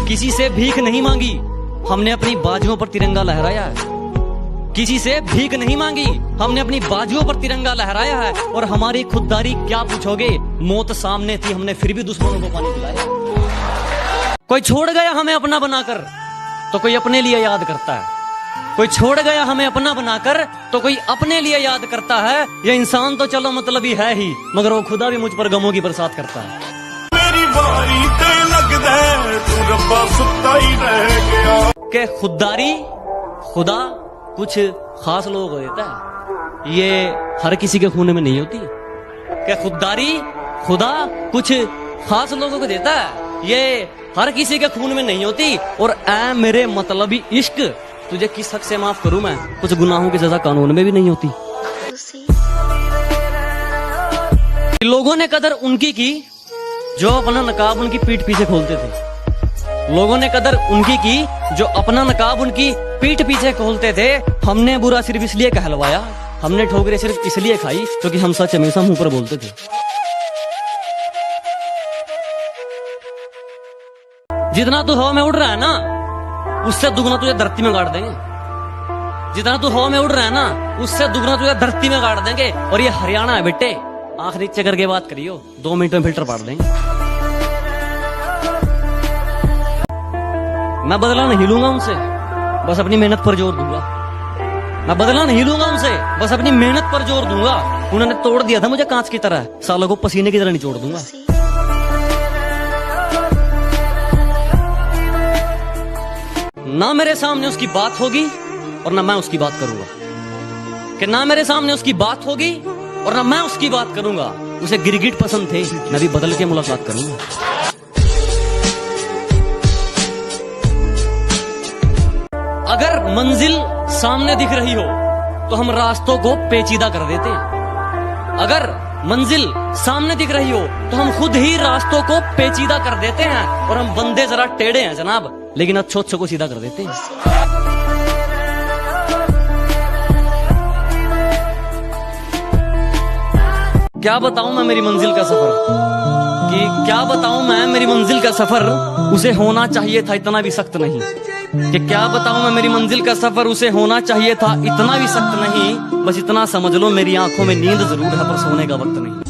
किसी से भीख नहीं मांगी, हमने अपनी बाजुओं पर तिरंगा लहराया है। किसी से भीख नहीं मांगी, हमने अपनी बाजुओं पर तिरंगा लहराया है। और हमारी खुददारी क्या पूछोगे, मौत सामने थी, हमने फिर भी दुश्मनों को पानी पिलाया। कोई छोड़ गया हमें अपना बनाकर तो कोई अपने लिए याद करता है। कोई छोड़ गया हमें अपना बनाकर तो कोई अपने लिए याद करता है। ये इंसान तो चलो मतलबी है ही, मगर वो खुदा भी मुझ पर गमों की बरसात करता है। मेरी बारी ते लगदा तू रब्बा सुत्ता ही रह गया। के खुददारी खुदा कुछ खास लोगों को देता है, ये हर किसी के खून में नहीं होती। क्या खुददारी खुदा कुछ खास लोगों को देता है, ये हर किसी के खून में नहीं होती। और ऐ मेरे मतलबी इश्क, तुझे किस हक से माफ करूं मैं, कुछ गुनाहों की सजा कानून में भी नहीं होती। लोगों ने कदर उनकी की जो अपना नकाब उनकी पीठ पीछे खोलते थे। लोगों ने कदर उनकी की जो अपना नकाब उनकी पीठ पीछे खोलते थे। हमने बुरा सिर्फ इसलिए कहलवाया, हमने ठोकरें सिर्फ इसलिए खाई क्योंकि हम सच हमेशा मुंह पर बोलते थे। जितना तू हवा में उड़ रहा है ना, उससे दुगना तुझे धरती में गाड़ देंगे। जितना तू हवा में उड़ रहा है ना, उससे दुगना तुझे धरती में गाड़ देंगे। और ये हरियाणा है बेटे, आंख नीचे करके बात करियो, 2 मिनट में फिल्टर पाड़ देंगे। मैं बदला नहीं लूंगा उनसे, बस अपनी मेहनत पर जोर दूंगा। मैं बदला नहीं लूंगा उनसे, बस अपनी मेहनत पर जोर दूंगा। उन्होंने तोड़ दिया था मुझे कांच की तरह, सालों को पसीने की तरह निचोड़ दूंगा। ना मेरे सामने उसकी बात होगी और ना मैं उसकी बात करूंगा। कि ना मेरे सामने उसकी बात होगी और ना मैं उसकी बात करूंगा। उसे गिरगिट पसंद थे, मैं भी बदल के मुलाकात करूंगा। अगर मंजिल सामने दिख रही हो तो हम रास्तों को पेचीदा कर देते हैं। अगर मंजिल सामने दिख रही हो तो हम खुद ही रास्तों को पेचीदा कर देते हैं। और हम बंदे जरा टेढ़े हैं जनाब, लेकिन अच्छों को सीधा कर देते हैं। क्या बताऊं मैं मेरी मंजिल का सफर, कि क्या बताऊं मैं मेरी मंजिल का सफर, उसे होना चाहिए था इतना भी सख्त नहीं। कि क्या बताऊं मैं मेरी मंजिल का सफर, उसे होना चाहिए था इतना भी सख्त नहीं। बस इतना समझ लो मेरी आंखों में नींद जरूर है पर सोने का वक्त नहीं।